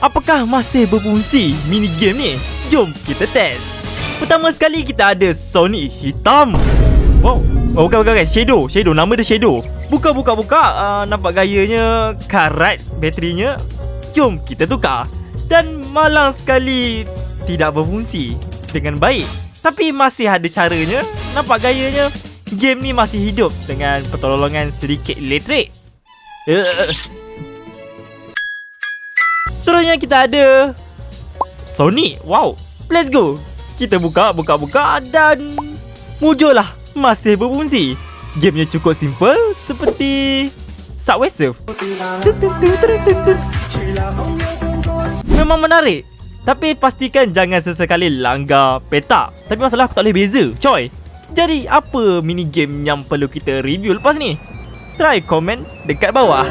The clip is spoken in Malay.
Apakah masih berfungsi mini game ni? Jom kita test. Pertama sekali kita ada Sonic hitam. Wow. Oh, bukan. Shadow. Nama dia Shadow. Buka. Nampak gayanya karat baterinya. Jom kita tukar. Dan malang sekali tidak berfungsi dengan baik. Tapi masih ada caranya. Nampak gayanya game ni masih hidup dengan pertolongan sedikit elektrik. Seterusnya kita ada Sonic. Wow. Let's go. Kita buka dan muncullah masih berfungsi. Gamenya cukup simple seperti Subway Surf. Memang menarik. Tapi pastikan jangan sesekali langgar peta. Tapi masalah aku tak boleh beza, coy. Jadi apa mini game yang perlu kita review lepas ni? Try komen dekat bawah.